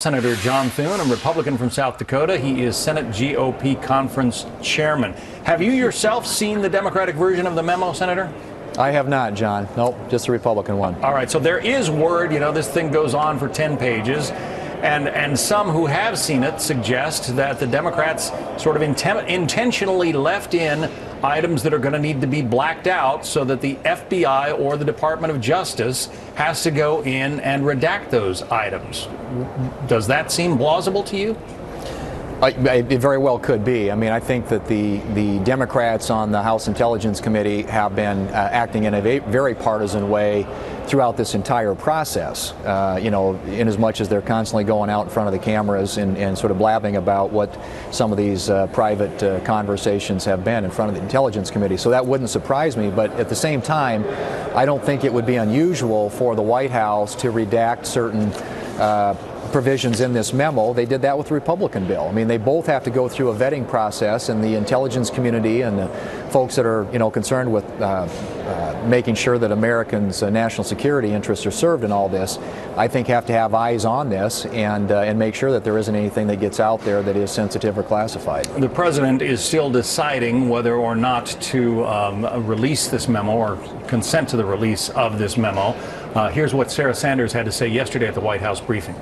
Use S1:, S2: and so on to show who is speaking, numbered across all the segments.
S1: Senator Jon Thune, a Republican from South Dakota. He is Senate GOP Conference Chairman. Have you yourself seen the Democratic version of the memo, Senator?
S2: I have not, John. Nope, just the Republican one.
S1: All right, so there is word, this thing goes on for 10 pages. And some who have seen it suggest that the Democrats sort of intentionally left in items that are going to need to be blacked out so that the FBI or the Department of Justice has to go in and redact those items. Does that seem plausible to you?
S2: It very well could be. I mean, I think that the Democrats on the House Intelligence Committee have been acting in a very partisan way throughout this entire process, in as much as they're constantly going out in front of the cameras and sort of blabbing about what some of these private conversations have been in front of the Intelligence Committee. So that wouldn't surprise me, but at the same time, I don't think it would be unusual for the White House to redact certain provisions in this memo. They did that with the Republican bill. I mean, they both have to go through a vetting process, and the intelligence community and the folks that are, concerned with making sure that Americans' national security interests are served in all this, I think have to have eyes on this and make sure that there isn't anything that gets out there that is sensitive or classified.
S1: The president is still deciding whether or not to release this memo or consent to the release of this memo. Here's what Sarah Sanders had to say yesterday at the White House briefing.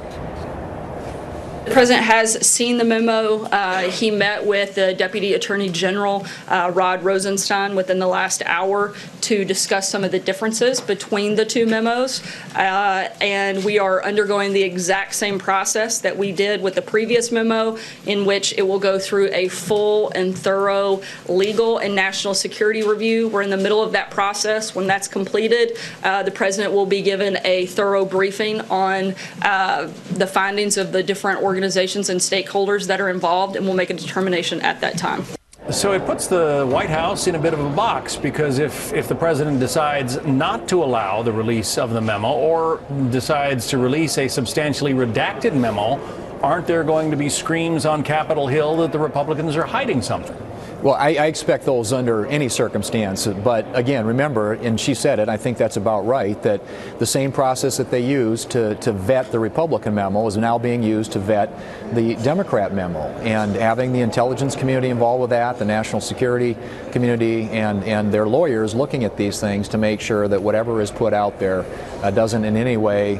S3: The president has seen the memo. He met with the Deputy Attorney General, Rod Rosenstein, within the last hour to discuss some of the differences between the two memos. And we are undergoing the exact same process that we did with the previous memo, in which it will go through a full and thorough legal and national security review. We're in the middle of that process. When that's completed, the president will be given a thorough briefing on the findings of the different organizations and stakeholders that are involved, and we'll make a determination at that time.
S1: So it puts the White House in a bit of a box, because if the president decides not to allow the release of the memo or decides to release a substantially redacted memo, aren't there going to be screams on Capitol Hill that the Republicans are hiding something?
S2: Well, I expect those under any circumstance. But again, remember, and she said it, I think that's about right, that the same process that they used to vet the Republican memo is now being used to vet the Democrat memo. And having the intelligence community involved with that, the national security community, and their lawyers looking at these things to make sure that whatever is put out there doesn't in any way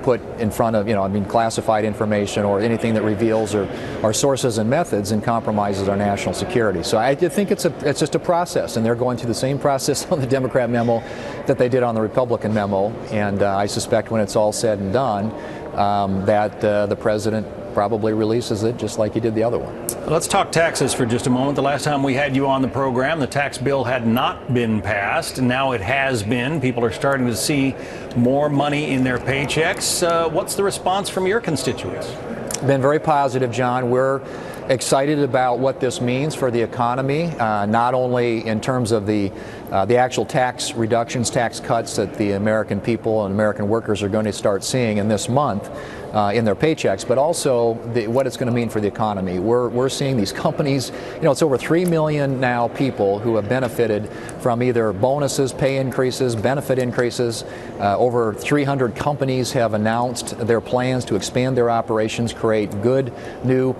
S2: put in front of, classified information or anything that reveals our sources and methods and compromises our national security. So I think it's just a process, and they're going through the same process on the Democrat memo that they did on the Republican memo. And I suspect when it's all said and done, that the president probably releases it just like he did the other one.
S1: Let's talk taxes for just a moment. The last time we had you on the program, the tax bill had not been passed. Now it has been. People are starting to see more money in their paychecks. What's the response from your constituents?
S2: Been very positive, John. We're excited about what this means for the economy, not only in terms of the actual tax reductions, tax cuts that the American people and American workers are going to start seeing in this month in their paychecks, but also what it's going to mean for the economy. We're seeing these companies, it's over 3 million now people who have benefited from either bonuses, pay increases, benefit increases. Over 300 companies have announced their plans to expand their operations, create good new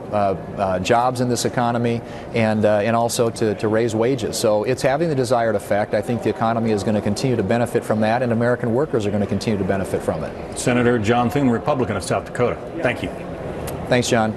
S2: jobs in this economy, and also to raise wages. So it's having the desired effect. I think the economy is going to continue to benefit from that, and American workers are going to continue to benefit from it.
S1: Senator Jon Thune, Republican of South Dakota. Thank you.
S2: Thanks, John.